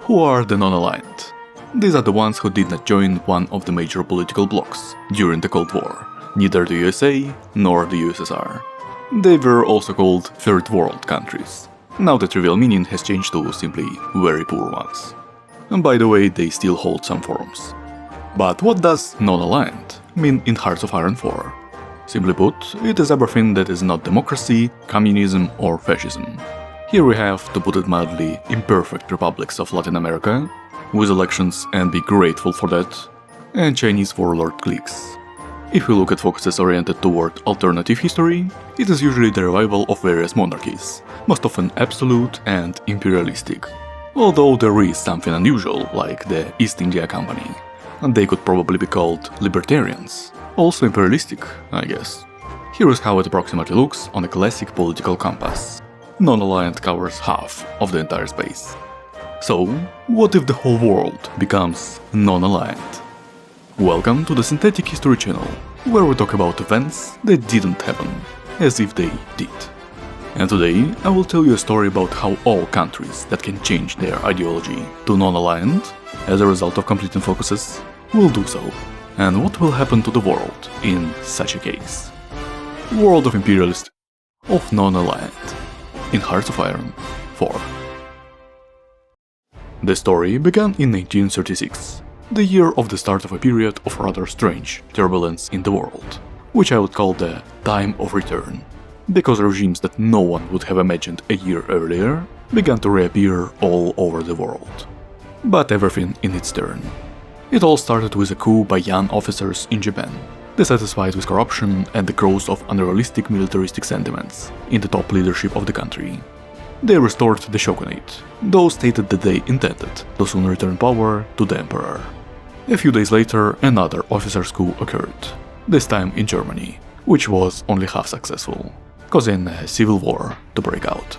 Who are the non-aligned? These are the ones who did not join one of the major political blocs during the Cold War, neither the USA nor the USSR. They were also called Third World countries. Now the trivial meaning has changed to simply very poor ones. And by the way, they still hold some forms. But what does non-aligned mean in Hearts of Iron 4? Simply put, it is everything that is not democracy, communism or fascism. Here we have, to put it mildly, imperfect republics of Latin America, with elections and be grateful for that, and Chinese warlord cliques. If we look at focuses oriented toward alternative history, it is usually the revival of various monarchies, most often absolute and imperialistic. Although there is something unusual, like the East India Company, and they could probably be called libertarians, also imperialistic, I guess. Here is how it approximately looks on a classic political compass. Non-aligned covers half of the entire space. So, what if the whole world becomes non-aligned? Welcome to the Synthetic History channel, where we talk about events that didn't happen, as if they did. And today I will tell you a story about how all countries that can change their ideology to non-aligned, as a result of completing focuses, will do so, and what will happen to the world in such a case. World of imperialist of non-aligned in Hearts of Iron 4. The story began in 1936, the year of the start of a period of rather strange turbulence in the world, which I would call the time of return, because regimes that no one would have imagined a year earlier began to reappear all over the world. But everything in its turn. It all started with a coup by young officers in Japan, dissatisfied with corruption and the growth of unrealistic militaristic sentiments in the top leadership of the country. They restored the shogunate, though stated that they intended to soon return power to the emperor. A few days later, another officers' coup occurred, this time in Germany, which was only half successful, causing a civil war to break out.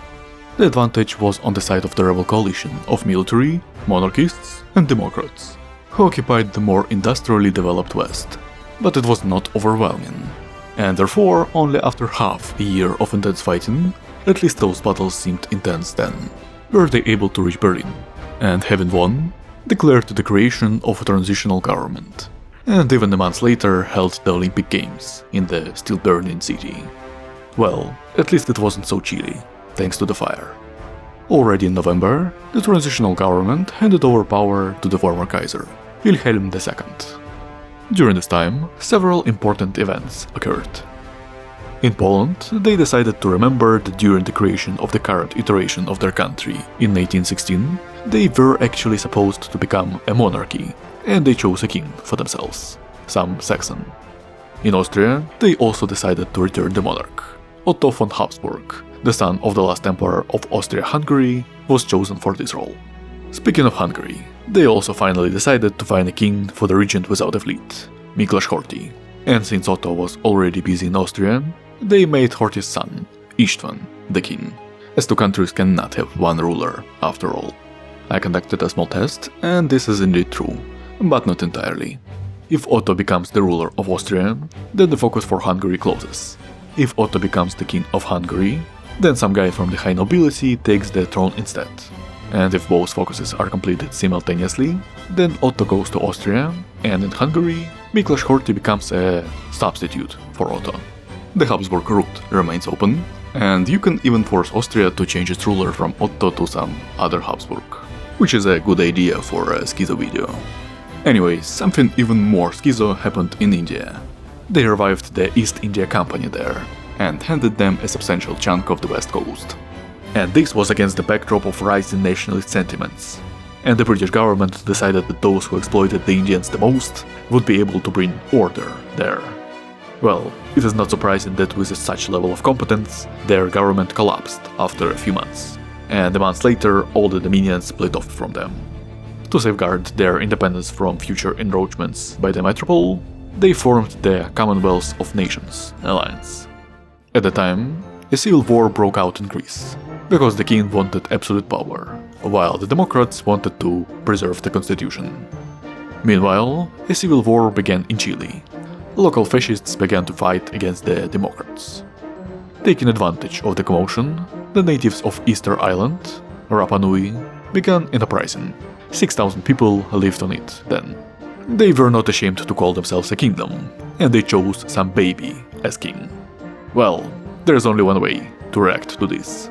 The advantage was on the side of the rebel coalition of military, monarchists and democrats, who occupied the more industrially developed West. But it was not overwhelming, and therefore only after half a year of intense fighting, at least those battles seemed intense then, were they able to reach Berlin, and having won, declared the creation of a transitional government, and even a month later held the Olympic Games in the still burning city. Well, at least it wasn't so chilly, thanks to the fire. Already in November, the transitional government handed over power to the former Kaiser, Wilhelm II. During this time, several important events occurred. In Poland, they decided to remember that during the creation of the current iteration of their country in 1816, they were actually supposed to become a monarchy, and they chose a king for themselves, some Saxon. In Austria, they also decided to return the monarch. Otto von Habsburg, the son of the last emperor of Austria-Hungary, was chosen for this role. Speaking of Hungary, they also finally decided to find a king for the region without a fleet, Miklos Horthy. And since Otto was already busy in Austria, they made Horthy's son, István, the king, as two countries cannot have one ruler, after all. I conducted a small test, and this is indeed true, but not entirely. If Otto becomes the ruler of Austria, then the focus for Hungary closes. If Otto becomes the king of Hungary, then some guy from the high nobility takes the throne instead. And if both focuses are completed simultaneously, then Otto goes to Austria, and in Hungary, Miklos Horthy becomes a substitute for Otto. The Habsburg route remains open, and you can even force Austria to change its ruler from Otto to some other Habsburg, which is a good idea for a schizo video. Anyway, something even more schizo happened in India. They revived the East India Company there, and handed them a substantial chunk of the West Coast. And this was against the backdrop of rising nationalist sentiments. And the British government decided that those who exploited the Indians the most would be able to bring order there. Well, it is not surprising that with such level of competence, their government collapsed after a few months, and a month later all the dominions split off from them. To safeguard their independence from future encroachments by the metropole, they formed the Commonwealth of Nations alliance. At the time, a civil war broke out in Greece, because the king wanted absolute power, while the Democrats wanted to preserve the constitution. Meanwhile, a civil war began in Chile. Local fascists began to fight against the Democrats. Taking advantage of the commotion, the natives of Easter Island, Rapa Nui, began an uprising, 6,000 people lived on it then. They were not ashamed to call themselves a kingdom, and they chose some baby as king. Well, there's only one way to react to this.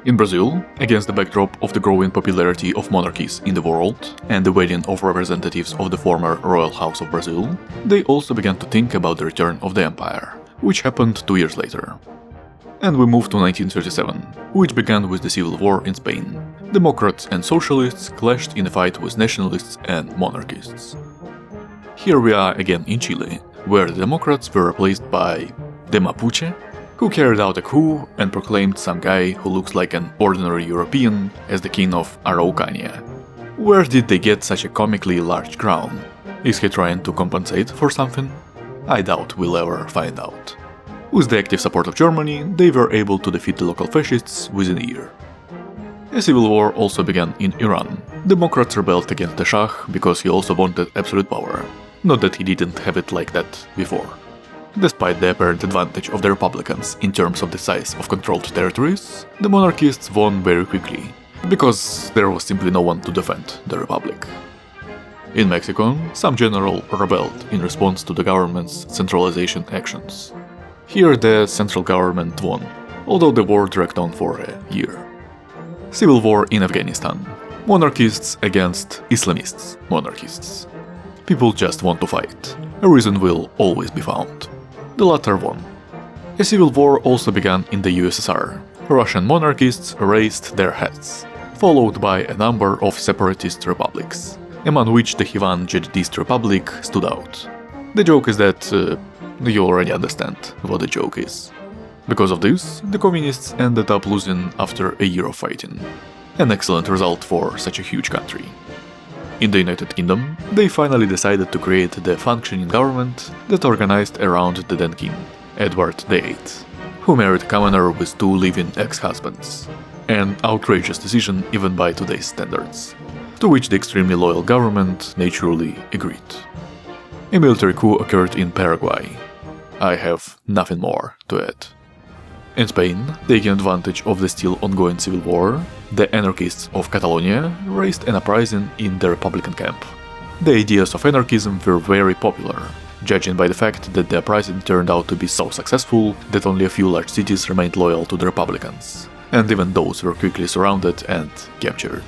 In Brazil, against the backdrop of the growing popularity of monarchies in the world and the weighing of representatives of the former royal house of Brazil, they also began to think about the return of the empire, which happened 2 years later. And we moved to 1937, which began with the civil war in Spain. Democrats and socialists clashed in a fight with nationalists and monarchists. Here we are again in Chile, where the Democrats were replaced by the Mapuche, who carried out a coup and proclaimed some guy who looks like an ordinary European as the king of Araucania. Where did they get such a comically large crown? Is he trying to compensate for something? I doubt we'll ever find out. With the active support of Germany, they were able to defeat the local fascists within a year. A civil war also began in Iran. Democrats rebelled against the Shah because he also wanted absolute power. Not that he didn't have it like that before. Despite the apparent advantage of the Republicans in terms of the size of controlled territories, the monarchists won very quickly, because there was simply no one to defend the Republic. In Mexico, some general rebelled in response to the government's centralization actions. Here the central government won, although the war dragged on for a year. Civil war in Afghanistan. Monarchists against Islamist monarchists. People just want to fight. A reason will always be found. The latter won. A civil war also began in the USSR. Russian monarchists raised their heads, followed by a number of separatist republics, among which the Hivan Jadidist Republic stood out. The joke is that you already understand what the joke is. Because of this, the communists ended up losing after a year of fighting. An excellent result for such a huge country. In the United Kingdom, they finally decided to create the functioning government that organized around the then king, Edward VIII, who married a commoner with 2 living ex-husbands. An outrageous decision even by today's standards, to which the extremely loyal government naturally agreed. A military coup occurred in Paraguay. I have nothing more to add. In Spain, taking advantage of the still ongoing civil war, the anarchists of Catalonia raised an uprising in the Republican camp. The ideas of anarchism were very popular, judging by the fact that the uprising turned out to be so successful that only a few large cities remained loyal to the Republicans, and even those were quickly surrounded and captured.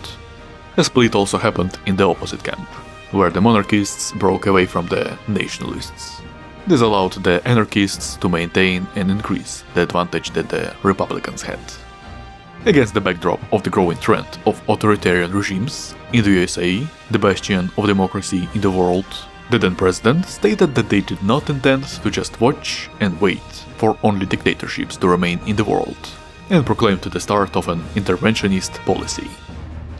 A split also happened in the opposite camp, where the monarchists broke away from the nationalists. This allowed the anarchists to maintain and increase the advantage that the Republicans had. Against the backdrop of the growing trend of authoritarian regimes in the USA, the bastion of democracy in the world, the then president stated that they did not intend to just watch and wait for only dictatorships to remain in the world, and proclaimed the start of an interventionist policy.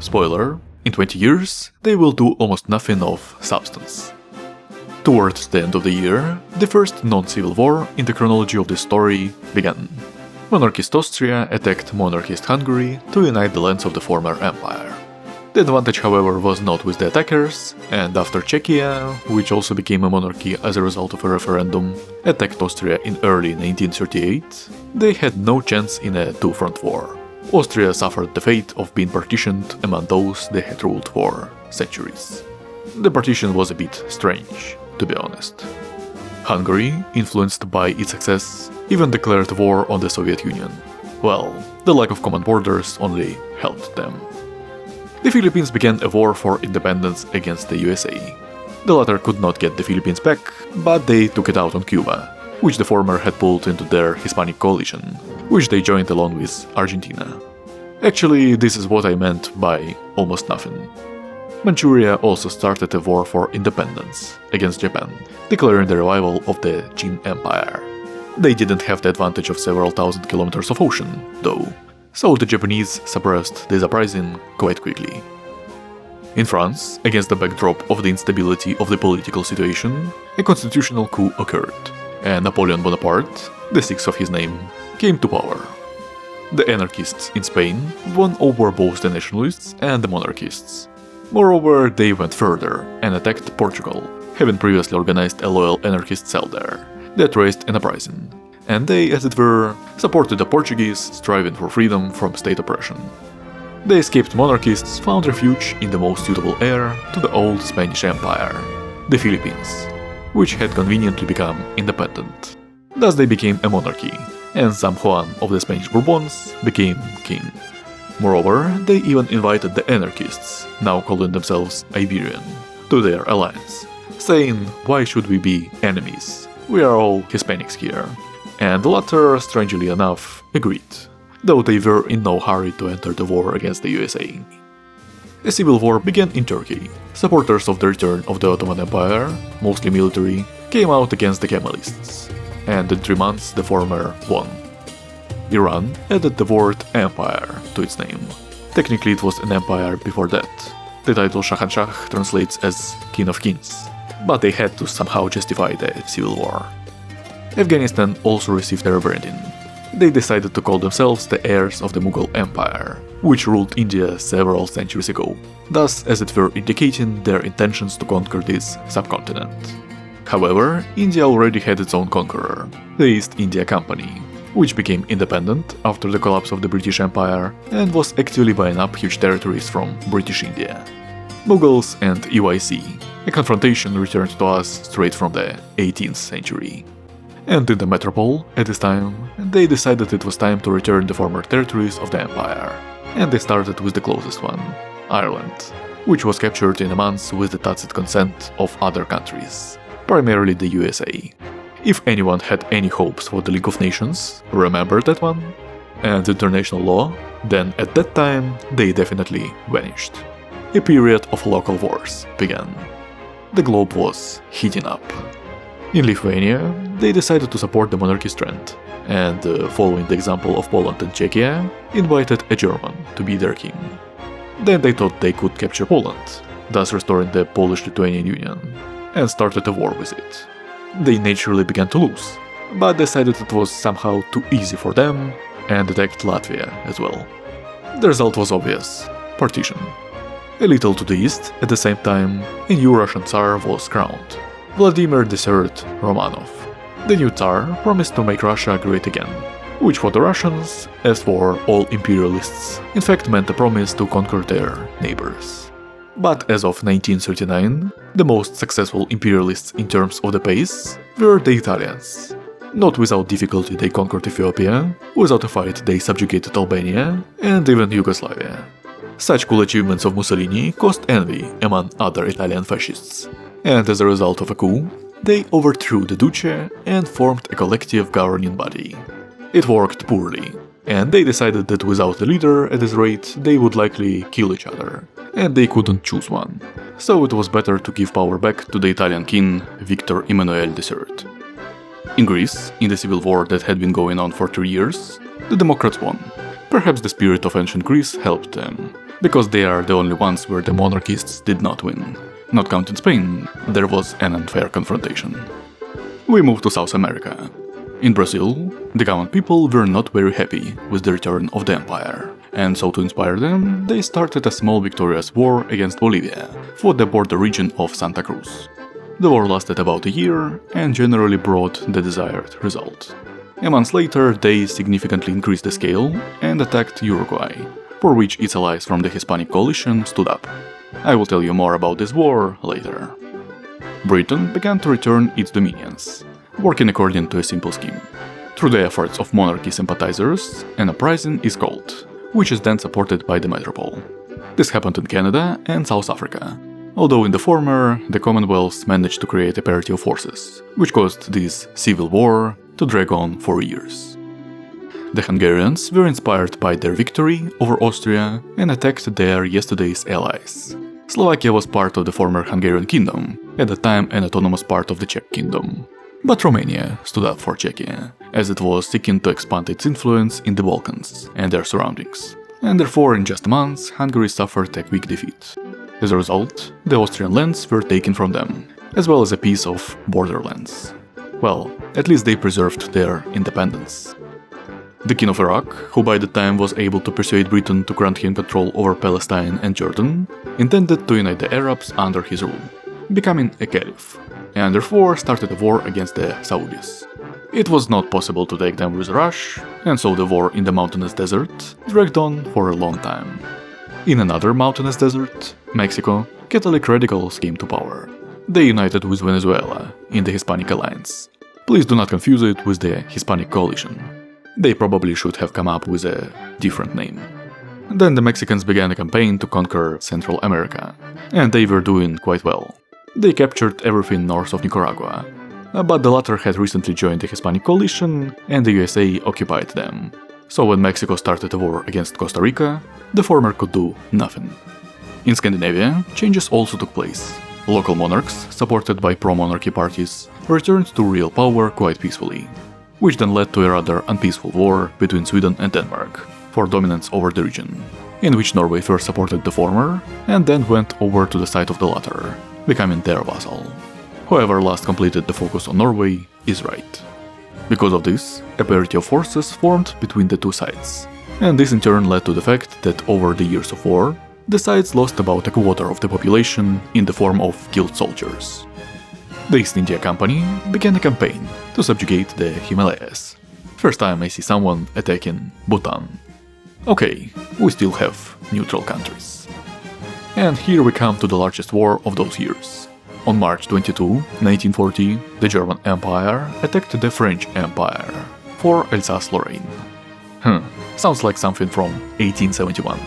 Spoiler, in 20 years, they will do almost nothing of substance. Towards the end of the year, the first non-civil war in the chronology of this story began. Monarchist Austria attacked monarchist Hungary to unite the lands of the former empire. The advantage, however, was not with the attackers, and after Czechia, which also became a monarchy as a result of a referendum, attacked Austria in early 1938, they had no chance in a two-front war. Austria suffered the fate of being partitioned among those they had ruled for centuries. The partition was a bit strange, to be honest. Hungary, influenced by its success, even declared war on the Soviet Union. Well, the lack of common borders only helped them. The Philippines began a war for independence against the USA. The latter could not get the Philippines back, but they took it out on Cuba, which the former had pulled into their Hispanic coalition, which they joined along with Argentina. Actually, this is what I meant by almost nothing. Manchuria also started a war for independence against Japan, declaring the revival of the Qin Empire. They didn't have the advantage of several thousand kilometers of ocean, though, so the Japanese suppressed this uprising quite quickly. In France, against the backdrop of the instability of the political situation, a constitutional coup occurred, and Napoleon Bonaparte, the sixth of his name, came to power. The anarchists in Spain won over both the nationalists and the monarchists. Moreover, they went further and attacked Portugal, having previously organized a loyal anarchist cell there that raised an uprising, and they, as it were, supported the Portuguese striving for freedom from state oppression. The escaped monarchists found refuge in the most suitable heir to the old Spanish Empire, the Philippines, which had conveniently become independent. Thus they became a monarchy, and San Juan of the Spanish Bourbons became king. Moreover, they even invited the anarchists, now calling themselves Iberian, to their alliance, saying, "Why should we be enemies? We are all Hispanics here." And the latter, strangely enough, agreed, though they were in no hurry to enter the war against the USA. A civil war began in Turkey. Supporters of the return of the Ottoman Empire, mostly military, came out against the Kemalists, and in 3 months the former won. Iran added the word empire to its name. Technically it was an empire before that. The title Shahanshah translates as King of Kings, but they had to somehow justify the civil war. Afghanistan also received a rebranding. They decided to call themselves the heirs of the Mughal Empire, which ruled India several centuries ago, thus as it were indicating their intentions to conquer this subcontinent. However, India already had its own conqueror, the East India Company, which became independent after the collapse of the British Empire and was actively buying up huge territories from British India. Mughals and UIC, a confrontation returned to us straight from the 18th century. And in the metropole, at this time, they decided it was time to return the former territories of the empire, and they started with the closest one, Ireland, which was captured in a month with the tacit consent of other countries, primarily the USA. If anyone had any hopes for the League of Nations, remember that one? And international law, then at that time they definitely vanished. A period of local wars began. The globe was heating up. In Lithuania, they decided to support the monarchy's trend, and following the example of Poland and Czechia, invited a German to be their king. Then they thought they could capture Poland, thus restoring the Polish-Lithuanian Union, and started a war with it. They naturally began to lose, but decided it was somehow too easy for them and attacked Latvia as well. The result was obvious: partition. A little to the east, at the same time, a new Russian Tsar was crowned, Vladimir III Romanov. The new Tsar promised to make Russia great again, which for the Russians, as for all imperialists, in fact meant a promise to conquer their neighbors. But as of 1939, the most successful imperialists in terms of the pace were the Italians. Not without difficulty they conquered Ethiopia, without a fight they subjugated Albania and even Yugoslavia. Such cool achievements of Mussolini caused envy among other Italian fascists, and as a result of a coup, they overthrew the Duce and formed a collective governing body. It worked poorly, and they decided that without a leader at this rate they would likely kill each other, and they couldn't choose one, so it was better to give power back to the Italian king Victor Emmanuel III. In Greece, in the civil war that had been going on for 3 years, the Democrats won. Perhaps the spirit of ancient Greece helped them, because they are the only ones where the monarchists did not win. Not counting Spain, there was an unfair confrontation. We move to South America. In Brazil, the common people were not very happy with the return of the empire, and so to inspire them, they started a small victorious war against Bolivia for the border region of Santa Cruz. The war lasted about a year and generally brought the desired result. A month later, they significantly increased the scale and attacked Uruguay, for which its allies from the Hispanic coalition stood up. I will tell you more about this war later. Britain began to return its dominions, working according to a simple scheme. Through the efforts of monarchy sympathizers, an uprising is called, which is then supported by the metropole. This happened in Canada and South Africa, although in the former, the Commonwealth managed to create a parity of forces, which caused this civil war to drag on for years. The Hungarians were inspired by their victory over Austria and attacked their yesterday's allies. Slovakia was part of the former Hungarian kingdom, at the time an autonomous part of the Czech kingdom. But Romania stood up for Czechia, as it was seeking to expand its influence in the Balkans and their surroundings, and therefore in just months Hungary suffered a quick defeat. As a result, the Austrian lands were taken from them, as well as a piece of borderlands. Well, at least they preserved their independence. The king of Iraq, who by the time was able to persuade Britain to grant him control over Palestine and Jordan, intended to unite the Arabs under his rule, becoming a caliph, and therefore started a war against the Saudis. It was not possible to take them with a rush, and so the war in the mountainous desert dragged on for a long time. In another mountainous desert, Mexico, Catholic radicals came to power. They united with Venezuela in the Hispanic Alliance. Please do not confuse it with the Hispanic Coalition. They probably should have come up with a different name. Then the Mexicans began a campaign to conquer Central America, and they were doing quite well. They captured everything north of Nicaragua, but the latter had recently joined the Hispanic Coalition and the USA occupied them. So when Mexico started a war against Costa Rica, the former could do nothing. In Scandinavia, changes also took place. Local monarchs, supported by pro-monarchy parties, returned to real power quite peacefully, which then led to a rather unpeaceful war between Sweden and Denmark for dominance over the region, in which Norway first supported the former and then went over to the side of the latter, becoming their vassal. Whoever last completed the focus on Norway is right. Because of this, a parity of forces formed between the two sides, and this in turn led to the fact that over the years of war, the sides lost about a quarter of the population in the form of killed soldiers. The East India Company began a campaign to subjugate the Himalayas. First time I see someone attacking Bhutan. Okay, we still have neutral countries. And here we come to the largest war of those years. On March 22, 1940, the German Empire attacked the French Empire for Alsace-Lorraine. Sounds like something from 1871.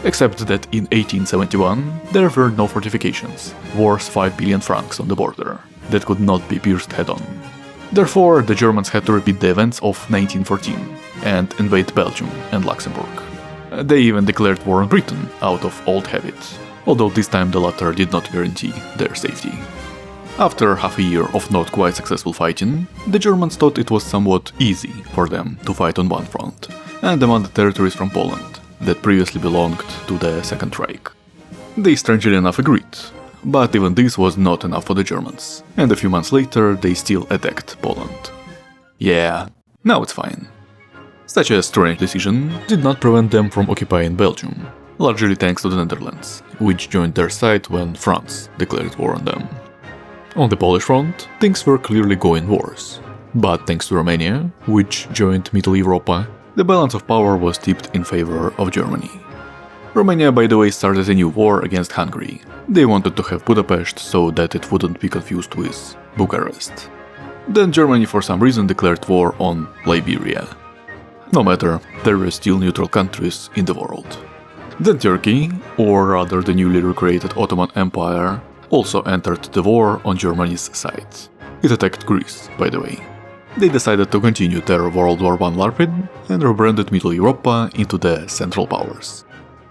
Except that in 1871 there were no fortifications, worth 5 billion francs on the border, that could not be pierced head-on. Therefore, the Germans had to repeat the events of 1914 and invade Belgium and Luxembourg. They even declared war on Britain out of old habit, although this time the latter did not guarantee their safety. After half a year of not quite successful fighting, the Germans thought it was somewhat easy for them to fight on one front, and demanded territories from Poland that previously belonged to the Second Reich. They strangely enough agreed, but even this was not enough for the Germans, and a few months later they still attacked Poland. Yeah, now it's fine. Such a strange decision did not prevent them from occupying Belgium, largely thanks to the Netherlands, which joined their side when France declared war on them. On the Polish front, things were clearly going worse, but thanks to Romania, which joined Middle Europa, the balance of power was tipped in favor of Germany. Romania, by the way, started a new war against Hungary. They wanted to have Budapest so that it wouldn't be confused with Bucharest. Then Germany for some reason declared war on Liberia. No matter, there were still neutral countries in the world. Then Turkey, or rather the newly recreated Ottoman Empire, also entered the war on Germany's side. It attacked Greece, by the way. They decided to continue their World War I LARPing and rebranded Middle Europa into the Central Powers.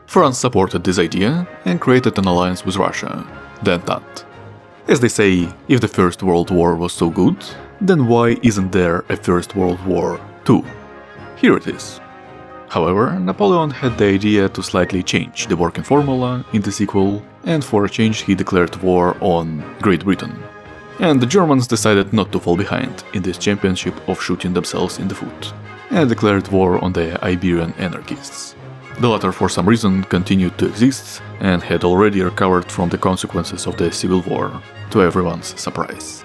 France supported this idea and created an alliance with Russia, the Entente. As they say, if the First World War was so good, then why isn't there a First World War II? Here it is. However, Napoleon had the idea to slightly change the working formula in the sequel, and for a change he declared war on Great Britain. And the Germans decided not to fall behind in this championship of shooting themselves in the foot, and declared war on the Iberian anarchists. The latter for some reason continued to exist and had already recovered from the consequences of the Civil War, to everyone's surprise.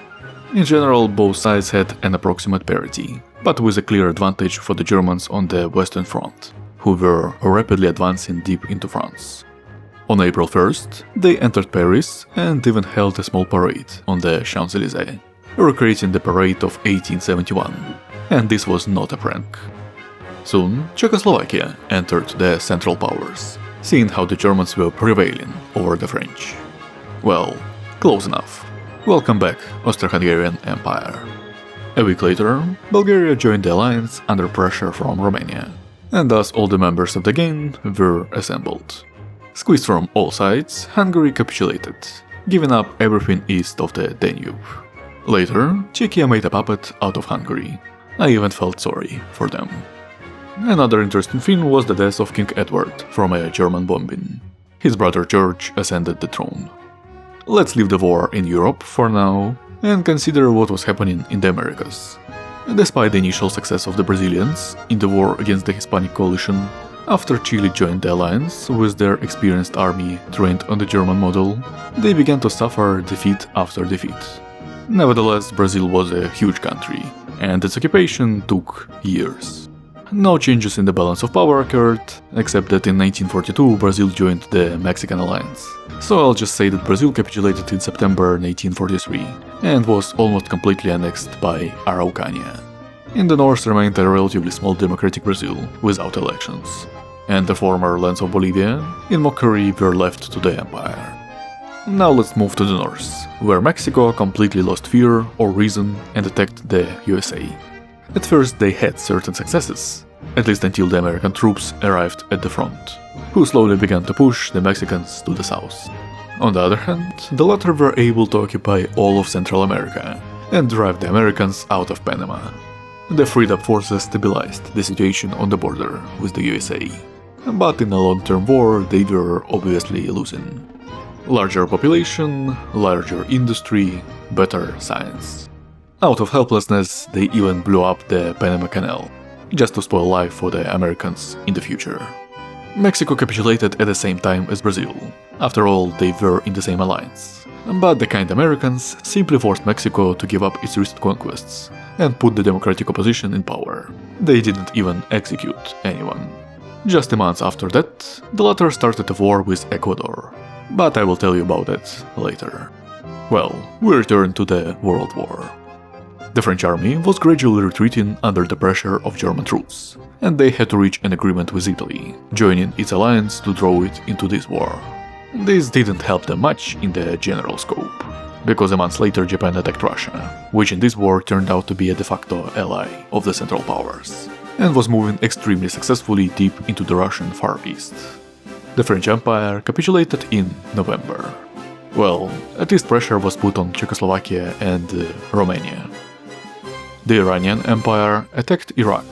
In general, both sides had an approximate parity, but with a clear advantage for the Germans on the Western Front, who were rapidly advancing deep into France. On April 1st, they entered Paris and even held a small parade on the Champs-Élysées, recreating the parade of 1871, and this was not a prank. Soon, Czechoslovakia entered the Central Powers, seeing how the Germans were prevailing over the French. Well, close enough. Welcome back, Austro-Hungarian Empire. A week later, Bulgaria joined the alliance under pressure from Romania, and thus all the members of the gang were assembled. Squeezed from all sides, Hungary capitulated, giving up everything east of the Danube. Later, Czechia made a puppet out of Hungary. I even felt sorry for them. Another interesting thing was the death of King Edward from a German bombing. His brother George ascended the throne. Let's leave the war in Europe for now and consider what was happening in the Americas. Despite the initial success of the Brazilians in the war against the Hispanic coalition, after Chile joined the alliance with their experienced army trained on the German model, they began to suffer defeat after defeat. Nevertheless, Brazil was a huge country, and its occupation took years. no changes in the balance of power occurred, except that in 1942 Brazil joined the Mexican alliance. So I'll just say that Brazil capitulated in September 1943 and was almost completely annexed by Araucania. In the north remained a relatively small democratic Brazil without elections, and the former lands of Bolivia, in mockery, were left to the empire. Now let's move to the north, where Mexico completely lost fear or reason and attacked the USA. At first they had certain successes, at least until the American troops arrived at the front, who slowly began to push the Mexicans to the south. On the other hand, the latter were able to occupy all of Central America and drive the Americans out of Panama. The freed up forces stabilized the situation on the border with the USA, but in a long-term war they were obviously losing. Larger population, larger industry, better science. Out of helplessness, they even blew up the Panama Canal, just to spoil life for the Americans in the future. Mexico capitulated at the same time as Brazil. After all, they were in the same alliance. But the kind Americans simply forced Mexico to give up its recent conquests and put the democratic opposition in power. They didn't even execute anyone. Just a month after that, the latter started a war with Ecuador. But I will tell you about it later. Well, we return to the World War. The French army was gradually retreating under the pressure of German troops, and they had to reach an agreement with Italy, joining its alliance to draw it into this war. This didn't help them much in the general scope, because a month later Japan attacked Russia, which in this war turned out to be a de facto ally of the Central Powers, and was moving extremely successfully deep into the Russian Far East. The French Empire capitulated in November. Well, at least pressure was put on Czechoslovakia and Romania. The Iranian Empire attacked Iraq,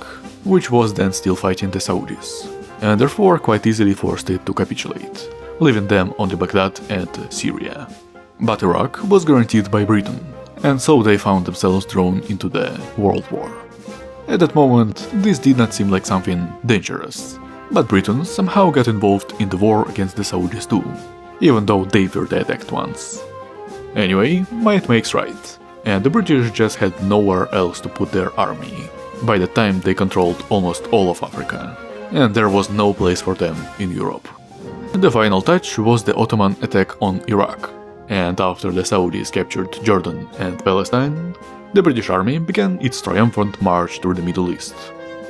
which was then still fighting the Saudis, and therefore quite easily forced it to capitulate, leaving them only Baghdad and Syria. But Iraq was guaranteed by Britain, and so they found themselves drawn into the World War. At that moment, this did not seem like something dangerous, but Britain somehow got involved in the war against the Saudis too, even though they were the attacked ones. Anyway, might makes right, and the British just had nowhere else to put their army. By the time they controlled almost all of Africa, and there was no place for them in Europe. The final touch was the Ottoman attack on Iraq, and after the Saudis captured Jordan and Palestine, the British army began its triumphant march through the Middle East,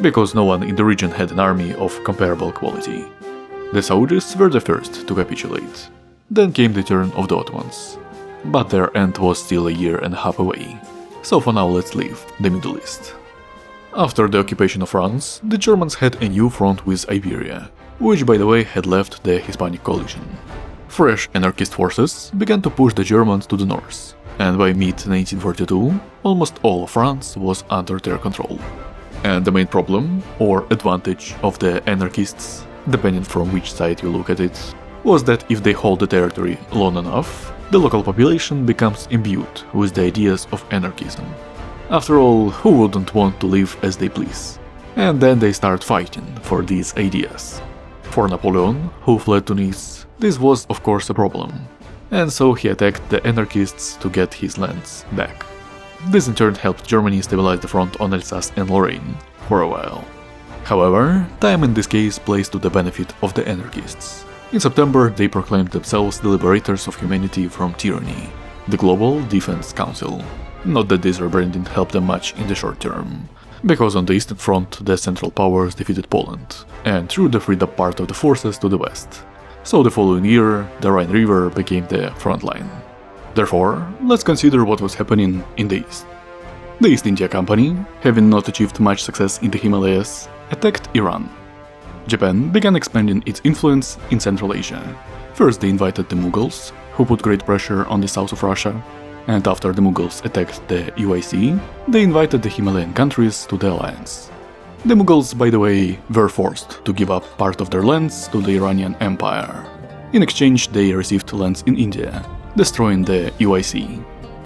because no one in the region had an army of comparable quality. The Saudis were the first to capitulate. Then came the turn of the Ottomans. But their end was still a year and a half away, so for now let's leave the Middle East. After the occupation of France, the Germans had a new front with Iberia, which by the way had left the Hispanic coalition. Fresh anarchist forces began to push the Germans to the north, and by mid-1942, almost all of France was under their control. And the main problem, or advantage, of the anarchists, depending from which side you look at it, was that if they hold the territory long enough, the local population becomes imbued with the ideas of anarchism. After all, who wouldn't want to live as they please? And then they start fighting for these ideas. For Napoleon, who fled to Nice, this was of course a problem, and so he attacked the anarchists to get his lands back. This in turn helped Germany stabilize the front on Alsace and Lorraine for a while. However, time in this case plays to the benefit of the anarchists. In September, they proclaimed themselves the liberators of humanity from tyranny, the Global Defense Council. Not that this rebranding helped them much in the short term, because on the Eastern Front the Central Powers defeated Poland, and threw the freed up part of the forces to the west. So the following year, the Rhine River became the front line. Therefore, let's consider what was happening in the East. The East India Company, having not achieved much success in the Himalayas, attacked Iran. Japan began expanding its influence in Central Asia. First they invited the Mughals, who put great pressure on the south of Russia, and after the Mughals attacked the UIC, they invited the Himalayan countries to the alliance. The Mughals, by the way, were forced to give up part of their lands to the Iranian Empire. In exchange, they received lands in India, destroying the UIC,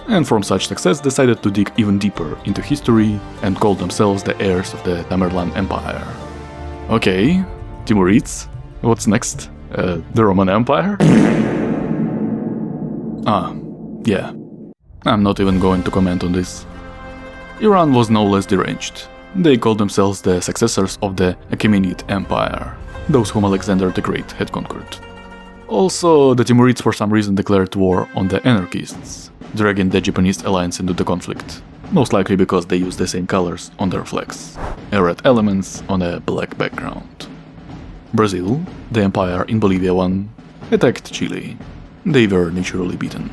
and from such success decided to dig even deeper into history and call themselves the heirs of the Tamerlan Empire. Okay, Timurids, what's next? The Roman Empire? Yeah. I'm not even going to comment on this. Iran was no less deranged. They called themselves the successors of the Achaemenid Empire, those whom Alexander the Great had conquered. Also, the Timurids for some reason declared war on the anarchists, dragging the Japanese alliance into the conflict, most likely because they used the same colors on their flags, red elements on a black background. Brazil, the empire in Bolivia won, attacked Chile. They were naturally beaten.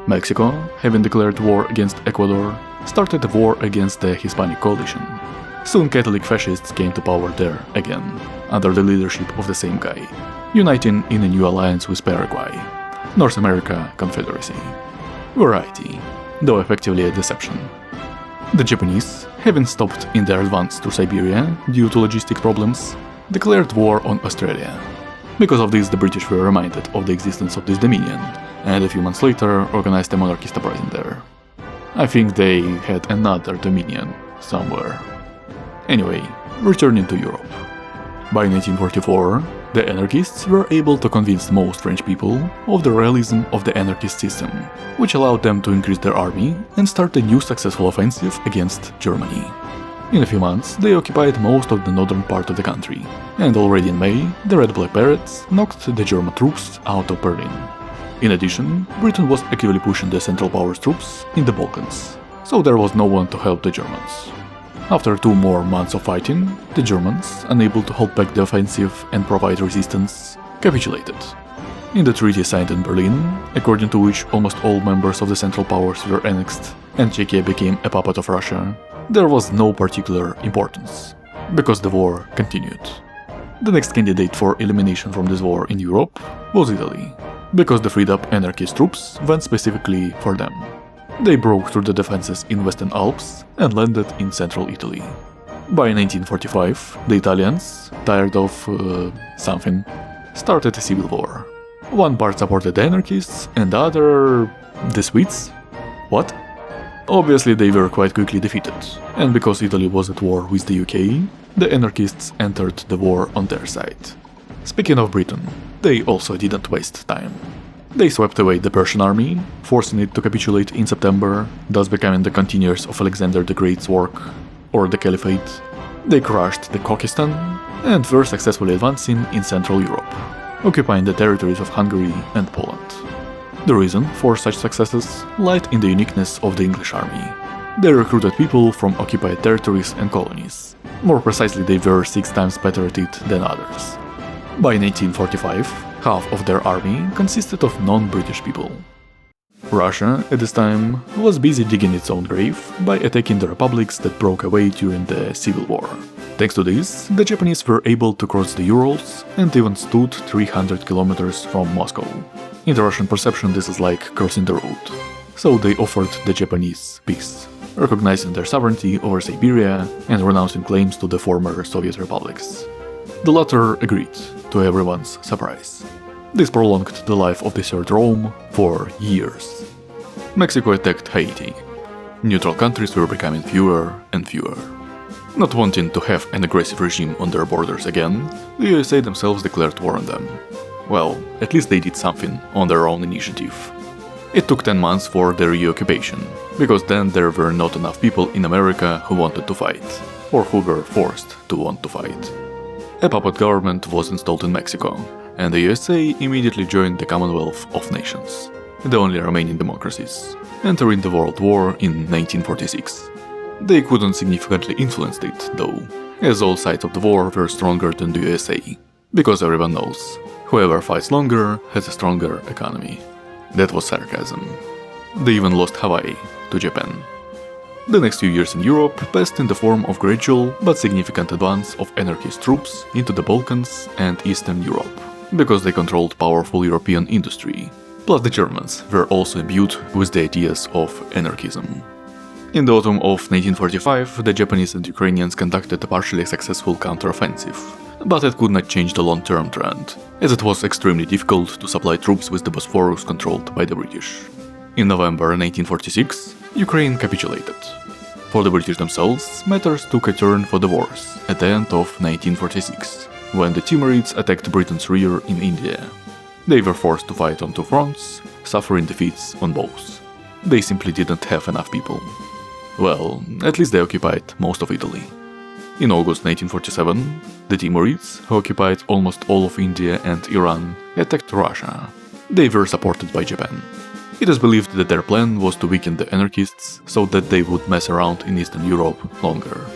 Mexico, having declared war against Ecuador, started a war against the Hispanic coalition. Soon Catholic fascists came to power there again, under the leadership of the same guy, uniting in a new alliance with Paraguay, North America Confederacy. Variety, though effectively a deception. The Japanese, having stopped in their advance to Siberia due to logistic problems, declared war on Australia. Because of this, the British were reminded of the existence of this dominion, and a few months later organized a monarchist uprising there. I think they had another dominion somewhere. Anyway, returning to Europe. By 1944, the anarchists were able to convince most French people of the realism of the anarchist system, which allowed them to increase their army and start a new successful offensive against Germany. In a few months, they occupied most of the northern part of the country, and already in May, the Red Black Berets knocked the German troops out of Berlin. In addition, Britain was actively pushing the Central Powers troops in the Balkans, so there was no one to help the Germans. After 2 more months of fighting, the Germans, unable to hold back the offensive and provide resistance, capitulated. In the treaty signed in Berlin, according to which almost all members of the Central Powers were annexed and Czechia became a puppet of Russia, there was no particular importance, because the war continued. The next candidate for elimination from this war in Europe was Italy, because the freed up anarchist troops went specifically for them. They broke through the defenses in Western Alps and landed in central Italy. By 1945, the Italians, tired of something, started a civil war. One part supported the anarchists and the other... the Swedes? What? Obviously they were quite quickly defeated, and because Italy was at war with the UK, the anarchists entered the war on their side. Speaking of Britain, they also didn't waste time. They swept away the Persian army, forcing it to capitulate in September, thus becoming the continuers of Alexander the Great's work, or the Caliphate. They crushed the Kokistan, and were successfully advancing in Central Europe, occupying the territories of Hungary and Poland. The reason for such successes lied in the uniqueness of the English army. They recruited people from occupied territories and colonies. More precisely, they were 6 times better at it than others. By 1945, half of their army consisted of non-British people. Russia, at this time, was busy digging its own grave by attacking the republics that broke away during the Civil War. Thanks to this, the Japanese were able to cross the Urals and even stood 300 kilometers from Moscow. In the Russian perception, this is like crossing the road. So they offered the Japanese peace, recognizing their sovereignty over Siberia and renouncing claims to the former Soviet republics. The latter agreed, to everyone's surprise. This prolonged the life of the Third Rome for years. Mexico attacked Haiti. Neutral countries were becoming fewer and fewer. Not wanting to have an aggressive regime on their borders again, the USA themselves declared war on them. Well, at least they did something on their own initiative. It took 10 months for the reoccupation, because then there were not enough people in America who wanted to fight, or who were forced to want to fight. A puppet government was installed in Mexico, and the USA immediately joined the Commonwealth of Nations, the only remaining democracies, entering the World War in 1946. They couldn't significantly influence it, though, as all sides of the war were stronger than the USA, because everyone knows, whoever fights longer has a stronger economy. That was sarcasm. They even lost Hawaii to Japan. The next few years in Europe passed in the form of gradual but significant advance of anarchist troops into the Balkans and Eastern Europe, because they controlled powerful European industry. Plus the Germans were also imbued with the ideas of anarchism. In the autumn of 1945, the Japanese and Ukrainians conducted a partially successful counteroffensive, but it could not change the long-term trend, as it was extremely difficult to supply troops with the Bosphorus controlled by the British. In November 1946, Ukraine capitulated. For the British themselves, matters took a turn for the worse at the end of 1946, when the Timurids attacked Britain's rear in India. They were forced to fight on 2 fronts, suffering defeats on both. They simply didn't have enough people. Well, at least they occupied most of Italy. In August 1947, the Timurids, who occupied almost all of India and Iran, attacked Russia. They were supported by Japan. It is believed that their plan was to weaken the anarchists so that they would mess around in Eastern Europe longer.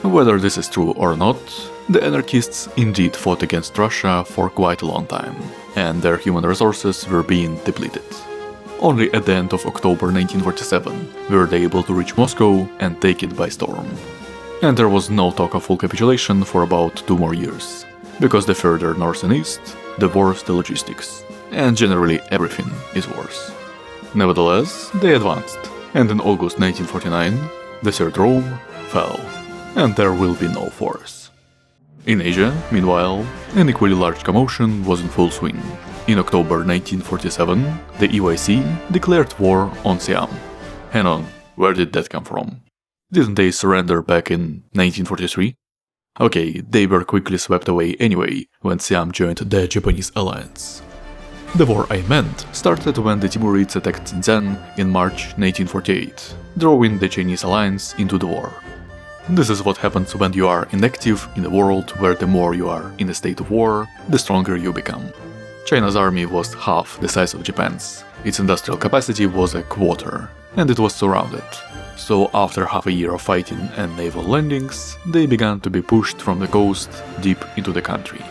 Whether this is true or not, the anarchists indeed fought against Russia for quite a long time, and their human resources were being depleted. Only at the end of October 1947 were they able to reach Moscow and take it by storm. And there was no talk of full capitulation for about 2 more years, because the further north and east, the worse the logistics, and generally everything is worse. Nevertheless, they advanced, and in August 1949, the Third Rome fell, and there will be no force. In Asia, meanwhile, an equally large commotion was in full swing. In October 1947, the EYC declared war on Siam. Hang on, where did that come from? Didn't they surrender back in 1943? Okay, they were quickly swept away anyway when Siam joined the Japanese alliance. The war I meant started when the Timurids attacked Xinjiang in March 1948, drawing the Chinese alliance into the war. This is what happens when you are inactive in a world where the more you are in a state of war, the stronger you become. China's army was half the size of Japan's, its industrial capacity was a quarter, and it was surrounded. So after half a year of fighting and naval landings, they began to be pushed from the coast deep into the country.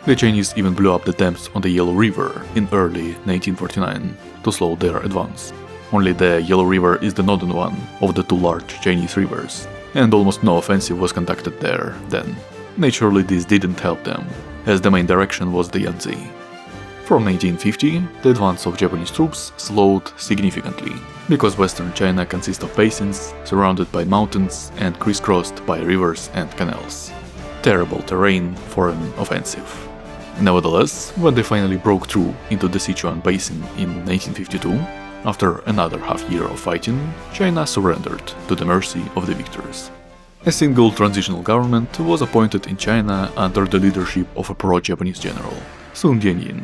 The Chinese even blew up the dams on the Yellow River in early 1949 to slow their advance. Only the Yellow River is the northern one of the 2 large Chinese rivers, and almost no offensive was conducted there then. Naturally, this didn't help them, as the main direction was the Yangtze. From 1950, the advance of Japanese troops slowed significantly, because western China consists of basins surrounded by mountains and crisscrossed by rivers and canals. Terrible terrain for an offensive. Nevertheless, when they finally broke through into the Sichuan Basin in 1952, after another half year of fighting, China surrendered to the mercy of the victors. A single transitional government was appointed in China under the leadership of a pro-Japanese general, Sun Jianyin.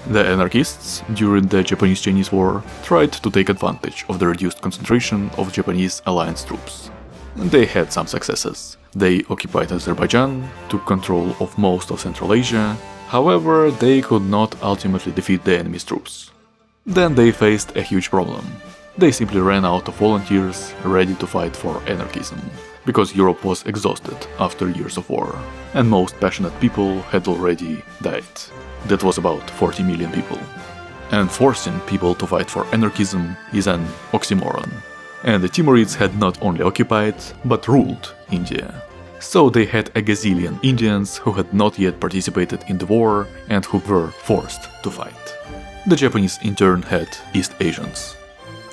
The anarchists, during the Japanese-Chinese War, tried to take advantage of the reduced concentration of Japanese alliance troops. They had some successes. They occupied Azerbaijan, took control of most of Central Asia, however, they could not ultimately defeat the enemy's troops. Then they faced a huge problem. They simply ran out of volunteers ready to fight for anarchism, because Europe was exhausted after years of war, and most passionate people had already died. That was about 40 million people. And forcing people to fight for anarchism is an oxymoron. And the Timurids had not only occupied, but ruled India. So they had a gazillion Indians who had not yet participated in the war and who were forced to fight. The Japanese in turn had East Asians.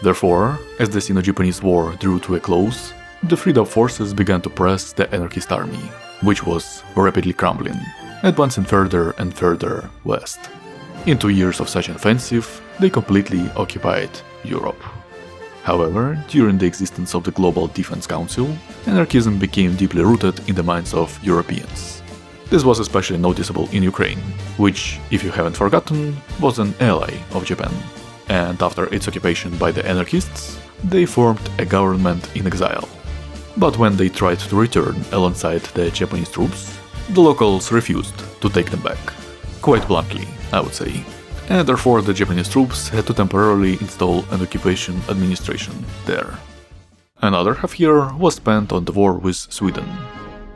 Therefore, as the Sino-Japanese War drew to a close, the freed-up forces began to press the anarchist army, which was rapidly crumbling, advancing further and further west. In 2 years of such an offensive, they completely occupied Europe. However, during the existence of the Global Defense Council, anarchism became deeply rooted in the minds of Europeans. This was especially noticeable in Ukraine, which, if you haven't forgotten, was an ally of Japan. And after its occupation by the anarchists, they formed a government in exile. But when they tried to return alongside the Japanese troops, the locals refused to take them back. Quite bluntly, I would say. And therefore the Japanese troops had to temporarily install an occupation administration there. Another half year was spent on the war with Sweden.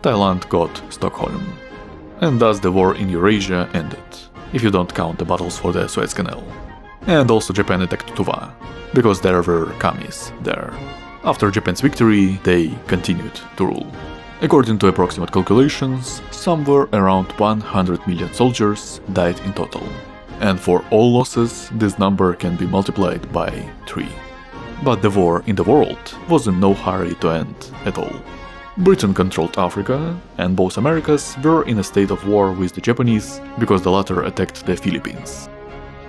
Thailand got Stockholm. And thus the war in Eurasia ended, if you don't count the battles for the Suez Canal. And also Japan attacked Tuva, because there were kamis there. After Japan's victory, they continued to rule. According to approximate calculations, somewhere around 100 million soldiers died in total. And for all losses, this number can be multiplied by 3. But the war in the world was in no hurry to end at all. Britain controlled Africa, and both Americas were in a state of war with the Japanese because the latter attacked the Philippines.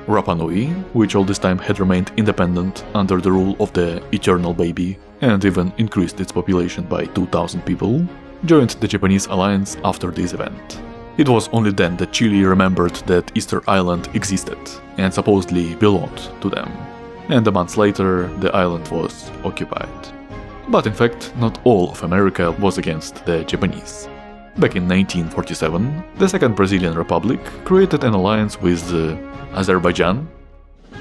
Rapa Nui, which all this time had remained independent under the rule of the Eternal Baby and even increased its population by 2,000 people, joined the Japanese alliance after this event. It was only then that Chile remembered that Easter Island existed and supposedly belonged to them, and a month later the island was occupied. But in fact, not all of America was against the Japanese. Back in 1947, the Second Brazilian Republic created an alliance with Azerbaijan.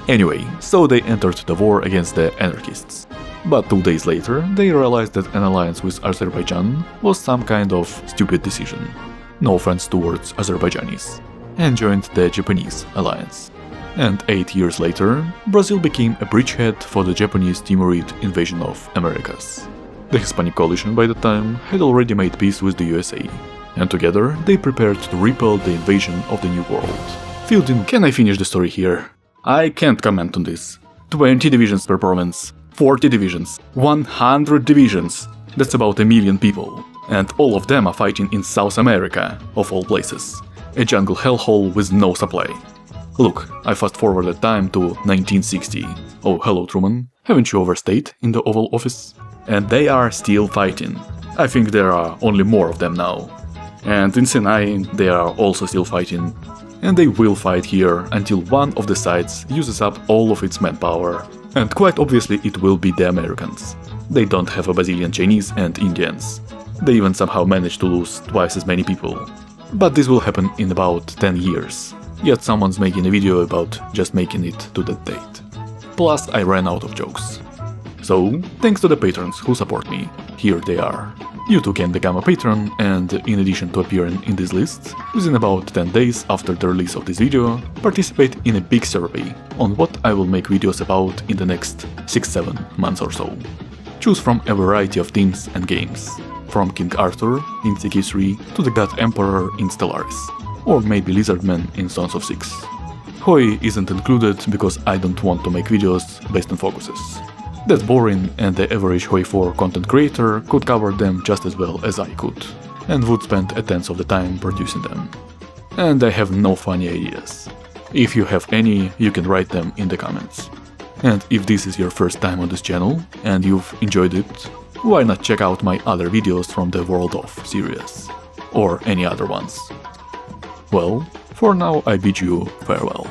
Anyway, so they entered the war against the anarchists. But 2 days later, they realized that an alliance with Azerbaijan was some kind of stupid decision. No offense towards Azerbaijanis. And joined the Japanese alliance. And 8 years later, Brazil became a bridgehead for the Japanese Timurid invasion of Americas. The Hispanic coalition by that time had already made peace with the USA, and together they prepared to repel the invasion of the New World. Filled in. Can I finish the story here? I can't comment on this. 20 divisions per province, 40 divisions, 100 divisions. That's about 1 million people. And all of them are fighting in South America, of all places. A jungle hellhole with no supply. Look, I fast-forwarded time to 1960. Oh, hello Truman. Haven't you overstayed in the Oval Office? And they are still fighting. I think there are only more of them now. And in Sinai they are also still fighting. And they will fight here until one of the sides uses up all of its manpower. And quite obviously it will be the Americans. They don't have a bazillion Chinese and Indians. They even somehow managed to lose twice as many people. But this will happen in about 10 years. Yet someone's making a video about just making it to that date. Plus I ran out of jokes. So, thanks to the patrons who support me. Here they are. You too can become a patron, and in addition to appearing in this list, within about 10 days after the release of this video, participate in a big survey on what I will make videos about in the next 6-7 months or so. Choose from a variety of themes and games, from King Arthur in CK3 to the God Emperor in Stellaris, or maybe Lizardman in Sons of Six. HoI isn't included because I don't want to make videos based on focuses. That's boring, and the average HoI4 content creator could cover them just as well as I could, and would spend a tenth of the time producing them. And I have no funny ideas. If you have any, you can write them in the comments. And if this is your first time on this channel, and you've enjoyed it, why not check out my other videos from the world of series, or any other ones. Well, for now I bid you farewell.